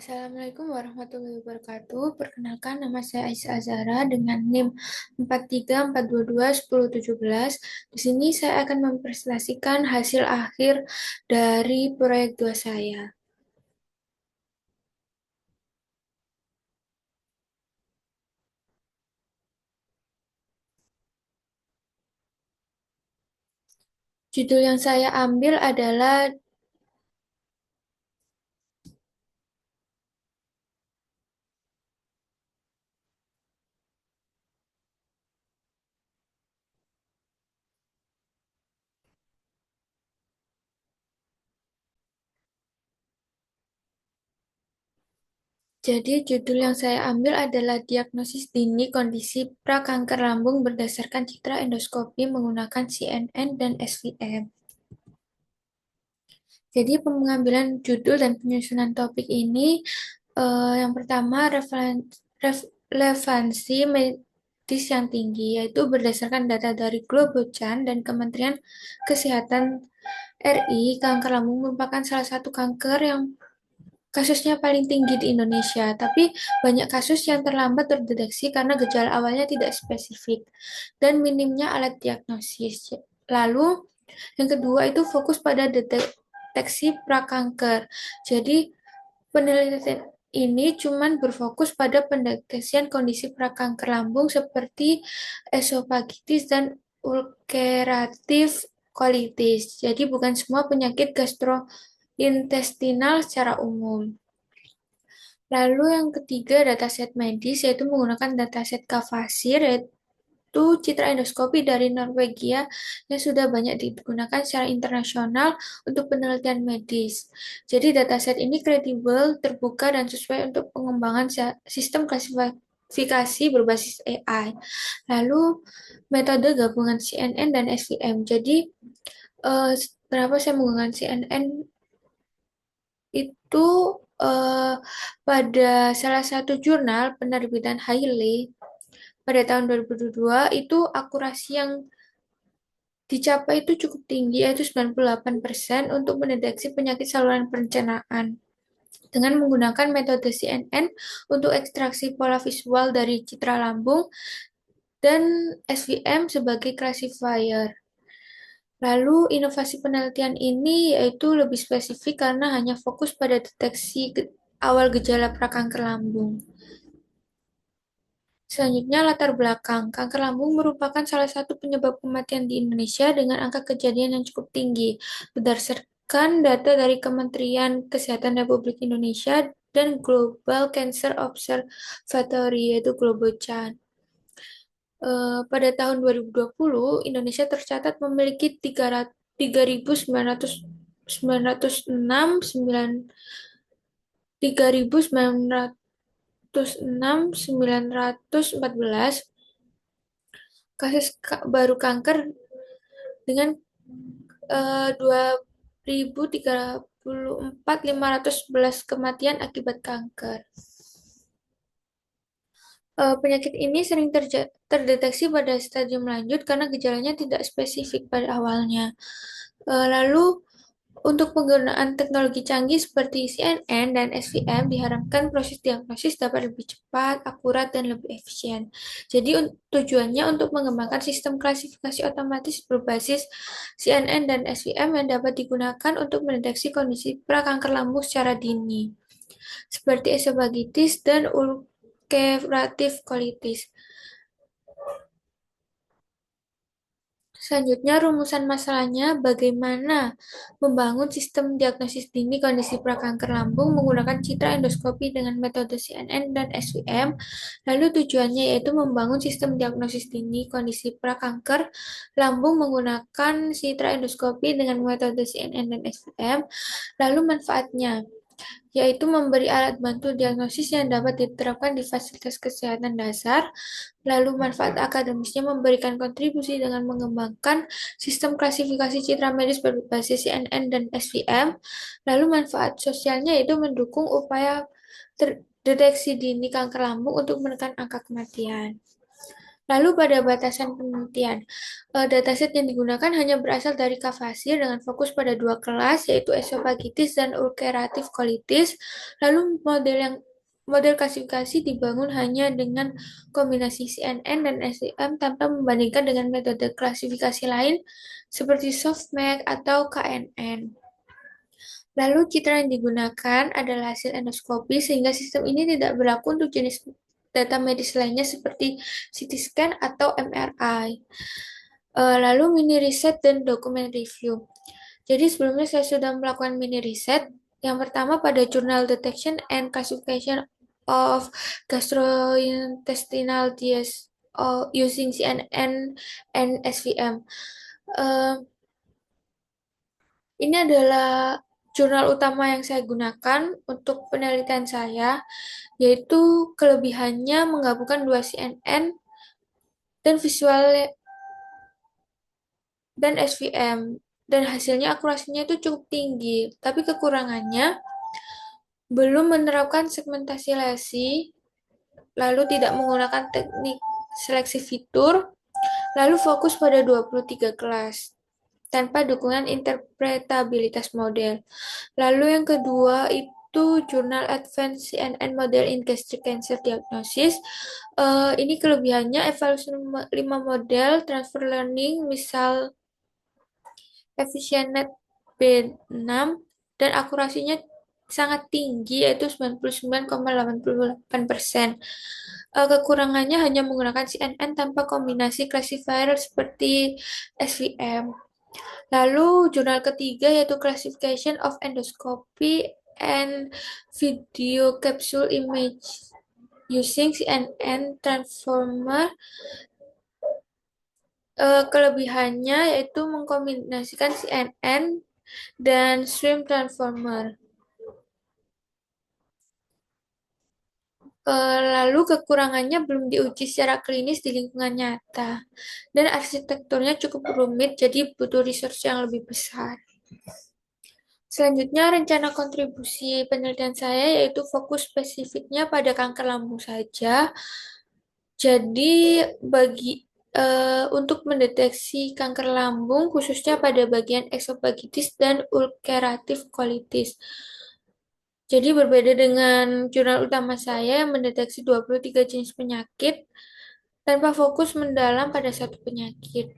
Assalamualaikum warahmatullahi wabarakatuh. Perkenalkan, nama saya Aisyah Azhara dengan NIM 4342210017. Di sini saya akan mempresentasikan hasil akhir dari proyek 2 saya. Judul yang saya ambil adalah judul yang saya ambil adalah diagnosis dini kondisi prakanker lambung berdasarkan citra endoskopi menggunakan CNN dan SVM. Jadi pengambilan judul dan penyusunan topik ini yang pertama relevansi medis yang tinggi yaitu berdasarkan data dari Globocan dan Kementerian Kesehatan RI, kanker lambung merupakan salah satu kanker yang kasusnya paling tinggi di Indonesia, tapi banyak kasus yang terlambat terdeteksi karena gejala awalnya tidak spesifik dan minimnya alat diagnosis. Lalu yang kedua itu fokus pada deteksi prakanker. Jadi penelitian ini cuman berfokus pada pendeteksian kondisi prakanker lambung seperti esofagitis dan ulcerative colitis. Jadi bukan semua penyakit gastrointestinal secara umum. Lalu yang ketiga dataset medis yaitu menggunakan dataset Cavasir yaitu citra endoskopi dari Norwegia yang sudah banyak digunakan secara internasional untuk penelitian medis. Jadi dataset ini kredibel, terbuka, dan sesuai untuk pengembangan sistem klasifikasi berbasis AI. Lalu metode gabungan CNN dan SVM. Jadi kenapa saya menggunakan CNN itu eh, pada salah satu jurnal penerbitan Hailey pada tahun 2022 itu akurasi yang dicapai itu cukup tinggi, yaitu 98% untuk mendeteksi penyakit saluran pencernaan dengan menggunakan metode CNN untuk ekstraksi pola visual dari citra lambung dan SVM sebagai classifier. Lalu, inovasi penelitian ini yaitu lebih spesifik karena hanya fokus pada deteksi awal gejala prakanker lambung. Selanjutnya, latar belakang. Kanker lambung merupakan salah satu penyebab kematian di Indonesia dengan angka kejadian yang cukup tinggi. Berdasarkan data dari Kementerian Kesehatan Republik Indonesia dan Global Cancer Observatory, yaitu Globocan. Pada tahun 2020, Indonesia tercatat memiliki 3.906.914 kasus baru kanker dengan 2.034.511 kematian akibat kanker. Penyakit ini sering terdeteksi pada stadium lanjut karena gejalanya tidak spesifik pada awalnya. Lalu, untuk penggunaan teknologi canggih seperti CNN dan SVM diharapkan proses diagnosis dapat lebih cepat, akurat, dan lebih efisien. Jadi tujuannya untuk mengembangkan sistem klasifikasi otomatis berbasis CNN dan SVM yang dapat digunakan untuk mendeteksi kondisi prakanker lambung secara dini, seperti esofagitis dan ulcerative colitis. Selanjutnya, rumusan masalahnya bagaimana membangun sistem diagnosis dini kondisi prakanker lambung menggunakan citra endoskopi dengan metode CNN dan SVM. Lalu tujuannya yaitu membangun sistem diagnosis dini kondisi prakanker lambung menggunakan citra endoskopi dengan metode CNN dan SVM. Lalu manfaatnya yaitu memberi alat bantu diagnosis yang dapat diterapkan di fasilitas kesehatan dasar. Lalu manfaat akademisnya memberikan kontribusi dengan mengembangkan sistem klasifikasi citra medis berbasis CNN dan SVM. Lalu manfaat sosialnya yaitu mendukung upaya deteksi dini kanker lambung untuk menekan angka kematian. Lalu pada batasan penelitian, dataset yang digunakan hanya berasal dari Cavasir dengan fokus pada dua kelas, yaitu esophagitis dan ulcerative colitis. Lalu model klasifikasi dibangun hanya dengan kombinasi CNN dan SEM tanpa membandingkan dengan metode klasifikasi lain seperti softmax atau KNN. Lalu citra yang digunakan adalah hasil endoskopi sehingga sistem ini tidak berlaku untuk jenis data medis lainnya seperti CT scan atau MRI. Lalu mini riset dan dokumen review. Jadi sebelumnya saya sudah melakukan mini riset. Yang pertama pada Journal Detection and Classification of Gastrointestinal Disease using CNN and SVM. Uh, Ini adalah jurnal utama yang saya gunakan untuk penelitian saya, yaitu kelebihannya menggabungkan dua CNN dan visual dan SVM. Dan hasilnya akurasinya itu cukup tinggi, tapi kekurangannya belum menerapkan segmentasi lesi, lalu tidak menggunakan teknik seleksi fitur, lalu fokus pada 23 kelas tanpa dukungan interpretabilitas model. Lalu yang kedua itu Jurnal Advanced CNN Model in Gastric Cancer Diagnosis. Ini kelebihannya evaluasi 5 model transfer learning, misal EfficientNet B6 dan akurasinya sangat tinggi yaitu 99,88%. Kekurangannya hanya menggunakan CNN tanpa kombinasi classifier seperti SVM. Lalu jurnal ketiga yaitu Classification of Endoscopy and Video Capsule Image using CNN Transformer. Kelebihannya yaitu mengkombinasikan CNN dan Stream Transformer. Lalu kekurangannya belum diuji secara klinis di lingkungan nyata. Dan arsitekturnya cukup rumit, jadi butuh research yang lebih besar. Selanjutnya, rencana kontribusi penelitian saya yaitu fokus spesifiknya pada kanker lambung saja. Jadi, bagi untuk mendeteksi kanker lambung, khususnya pada bagian esophagitis dan ulcerative colitis. Jadi berbeda dengan jurnal utama saya yang mendeteksi 23 jenis penyakit tanpa fokus mendalam pada satu penyakit.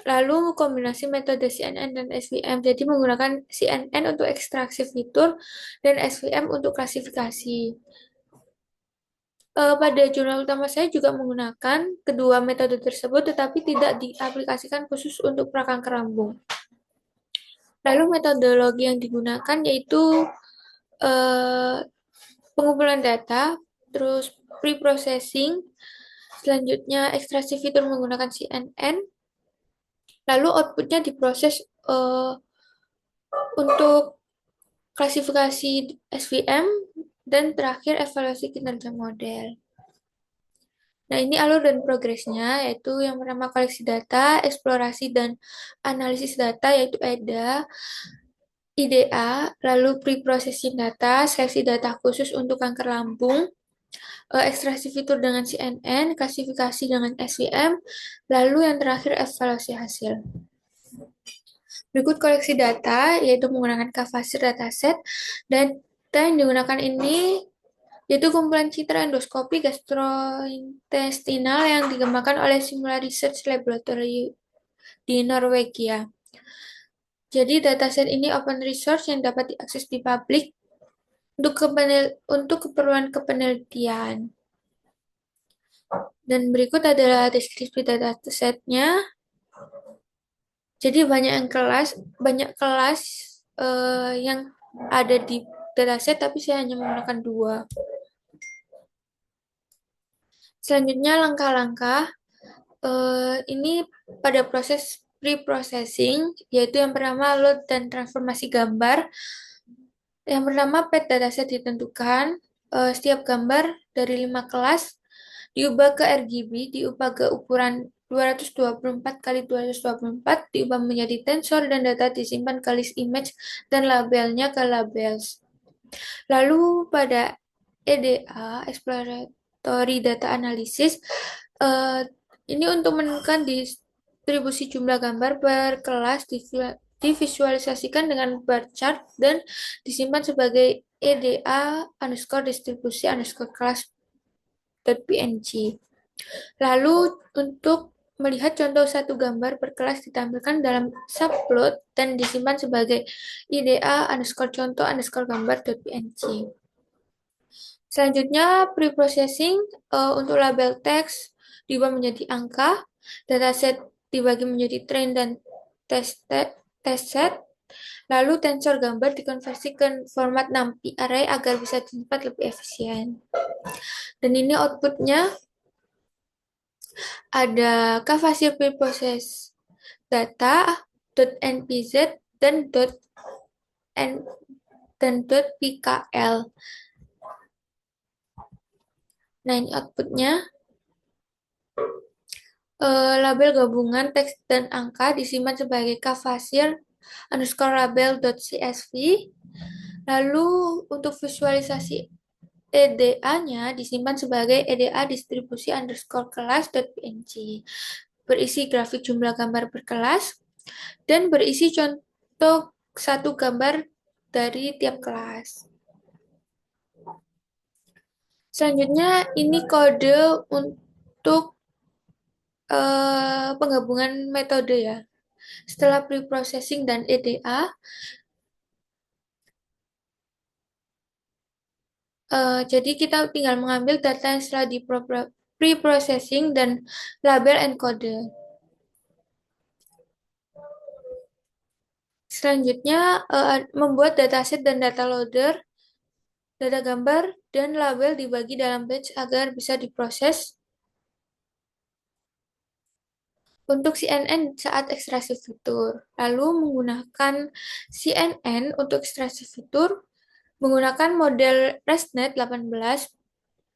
Lalu kombinasi metode CNN dan SVM, jadi menggunakan CNN untuk ekstraksi fitur dan SVM untuk klasifikasi. Pada jurnal utama saya juga menggunakan kedua metode tersebut, tetapi tidak diaplikasikan khusus untuk prakanker lambung. Lalu metodologi yang digunakan yaitu eh, pengumpulan data, terus pre-processing, selanjutnya ekstraksi fitur menggunakan CNN, lalu outputnya diproses eh, untuk klasifikasi SVM, dan terakhir evaluasi kinerja model. Nah, ini alur dan progresnya, yaitu yang pertama koleksi data, eksplorasi dan analisis data, yaitu EDA, IDA, lalu pre-processing data, seleksi data khusus untuk kanker lambung, ekstraksi fitur dengan CNN, klasifikasi dengan SVM, lalu yang terakhir evaluasi hasil. Berikut koleksi data, yaitu menggunakan Cavasir dataset, dan data yang digunakan ini yaitu kumpulan citra endoskopi gastrointestinal yang dikembangkan oleh Simula Research Laboratory di Norwegia. Jadi dataset ini open resource yang dapat diakses di publik untuk keperluan kepenelitian. Dan berikut adalah deskripsi datasetnya. Jadi banyak kelas yang ada di dataset, tapi saya hanya menggunakan dua. Selanjutnya langkah-langkah ini pada proses pre-processing, yaitu yang pertama load dan transformasi gambar. Yang pertama pet dataset ditentukan, setiap gambar dari 5 kelas diubah ke RGB, diubah ke ukuran 224 kali 224, diubah menjadi tensor dan data disimpan ke list image dan labelnya ke labels. Lalu pada EDA, Exploratory Data Analysis, Ini untuk menentukan distribusi jumlah gambar per kelas divisualisasikan dengan bar chart dan disimpan sebagai EDA underscore distribusi underscore kelas .png. Lalu untuk melihat contoh satu gambar per kelas ditampilkan dalam subplot dan disimpan sebagai IDA underscore contoh underscore gambar .png. Selanjutnya, preprocessing untuk label teks diubah menjadi angka, dataset dibagi menjadi train dan test set, lalu tensor gambar dikonversi ke format NumPy array agar bisa disimpan lebih efisien. Dan ini outputnya ada kfasil preprocess data, .npz, dan .n dan .pkl. Nah, ini outputnya. Label gabungan teks dan angka disimpan sebagai kfasil underscore label.csv. Lalu untuk visualisasi EDA-nya disimpan sebagai EDA distribusi underscore kelas.png. Berisi grafik jumlah gambar per kelas dan berisi contoh satu gambar dari tiap kelas. Selanjutnya ini kode untuk penggabungan metode ya. Setelah preprocessing dan EDA, jadi kita tinggal mengambil data yang setelah di preprocessing dan label encoder. Selanjutnya, membuat dataset dan data loader, data gambar, dan label dibagi dalam batch agar bisa diproses untuk CNN saat ekstraksi fitur. Lalu menggunakan CNN untuk ekstraksi fitur, menggunakan model ResNet 18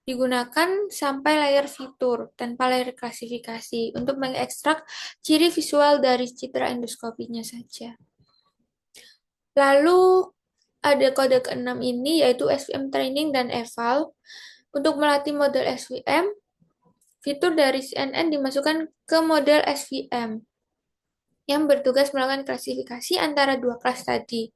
digunakan sampai layer fitur tanpa layer klasifikasi untuk mengekstrak ciri visual dari citra endoskopinya saja. Lalu ada kode keenam ini yaitu SVM training dan eval. Untuk melatih model SVM, fitur dari CNN dimasukkan ke model SVM yang bertugas melakukan klasifikasi antara dua kelas tadi.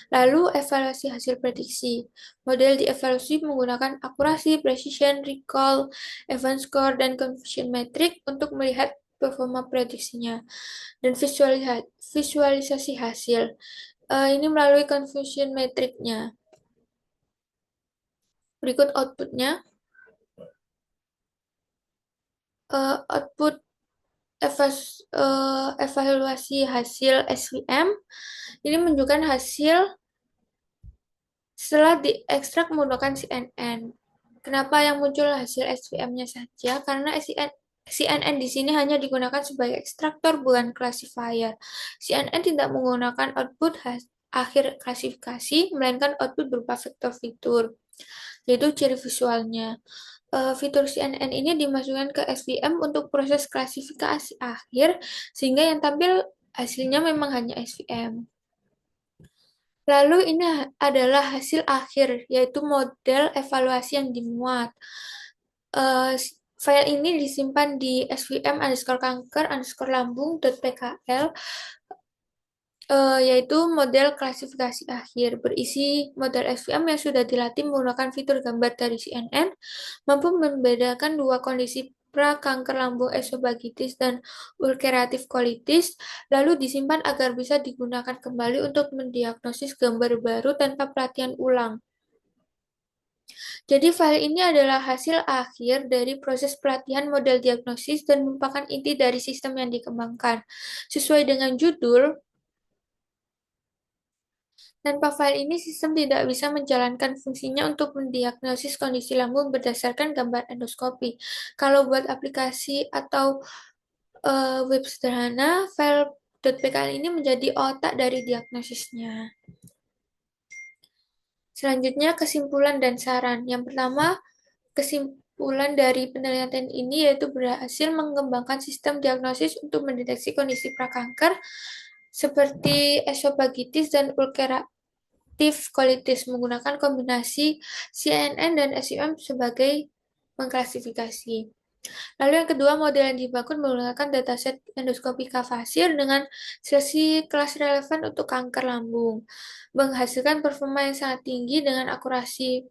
Lalu evaluasi hasil prediksi. Model dievaluasi menggunakan akurasi, precision, recall, event score, dan confusion metric untuk melihat performa prediksinya. Dan visualisasi hasil. Ini melalui confusion metricnya. Berikut outputnya. Output evaluasi hasil SVM. Ini menunjukkan hasil setelah diekstrak menggunakan CNN. Kenapa yang muncul hasil SVM-nya saja? Karena CNN di sini hanya digunakan sebagai ekstraktor, bukan classifier. CNN tidak menggunakan output akhir klasifikasi, melainkan output berupa vektor fitur, yaitu ciri visualnya. Fitur CNN ini dimasukkan ke SVM untuk proses klasifikasi akhir, sehingga yang tampil hasilnya memang hanya SVM. Lalu ini adalah hasil akhir, yaitu model evaluasi yang dimuat. File ini disimpan di svm underscore kanker underscore lambung.pkl, yaitu model klasifikasi akhir, berisi model SVM yang sudah dilatih menggunakan fitur gambar dari CNN, mampu membedakan dua kondisi pra-kanker lambung esofagitis dan ulceratif colitis, lalu disimpan agar bisa digunakan kembali untuk mendiagnosis gambar baru tanpa pelatihan ulang. Jadi file ini adalah hasil akhir dari proses pelatihan model diagnosis dan merupakan inti dari sistem yang dikembangkan. Sesuai dengan judul, tanpa file ini, sistem tidak bisa menjalankan fungsinya untuk mendiagnosis kondisi lambung berdasarkan gambar endoskopi. Kalau buat aplikasi atau web sederhana, file .pkl ini menjadi otak dari diagnosisnya. Selanjutnya, kesimpulan dan saran. Yang pertama, kesimpulan dari penelitian ini yaitu berhasil mengembangkan sistem diagnosis untuk mendeteksi kondisi prakanker seperti esofagitis dan ulceratif colitis menggunakan kombinasi CNN dan SVM sebagai mengklasifikasi. Lalu yang kedua, model yang dibangun menggunakan dataset endoskopi kavasir dengan seleksi kelas relevan untuk kanker lambung, menghasilkan performa yang sangat tinggi dengan akurasi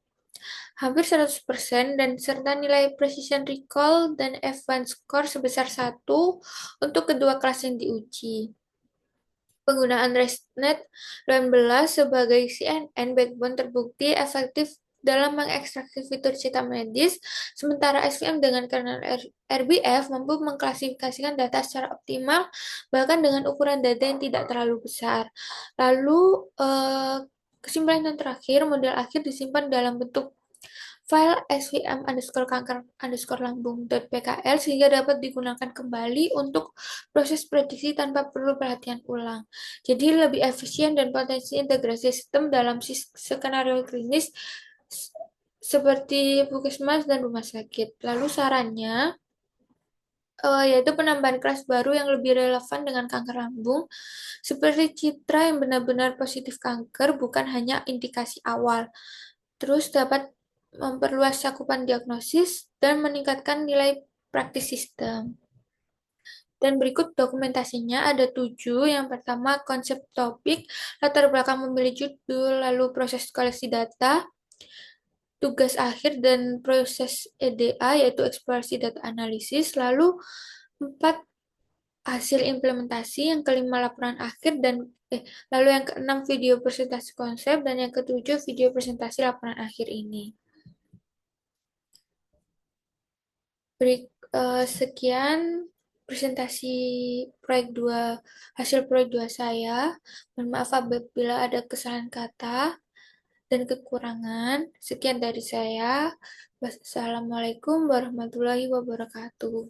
hampir 100% dan serta nilai precision recall dan F1 score sebesar 1 untuk kedua kelas yang diuji. Penggunaan ResNet 19 sebagai CNN backbone terbukti efektif dalam mengekstraksi fitur cita medis, sementara SVM dengan kernel RBF mampu mengklasifikasikan data secara optimal, bahkan dengan ukuran data yang tidak terlalu besar. Lalu, kesimpulan yang terakhir, model akhir disimpan dalam bentuk file svm underscore kanker underscore lambung.pkl sehingga dapat digunakan kembali untuk proses prediksi tanpa perlu perhatian ulang. Jadi lebih efisien dan potensi integrasi sistem dalam skenario klinis seperti puskesmas dan rumah sakit. Lalu sarannya yaitu penambahan kelas baru yang lebih relevan dengan kanker lambung, seperti citra yang benar-benar positif kanker, bukan hanya indikasi awal. Terus dapat memperluas cakupan diagnosis dan meningkatkan nilai praktis sistem. Dan berikut dokumentasinya ada 7. Yang pertama, konsep topik, latar belakang memilih judul, lalu proses koleksi data, tugas akhir dan proses EDA, yaitu eksplorasi data analisis, lalu 4 hasil implementasi, yang kelima laporan akhir dan lalu yang keenam video presentasi konsep dan yang ketujuh video presentasi laporan akhir ini. Sekian presentasi proyek 2 hasil proyek 2 saya. Mohon maaf apabila ada kesalahan kata dan kekurangan. Sekian dari saya. Wassalamualaikum warahmatullahi wabarakatuh.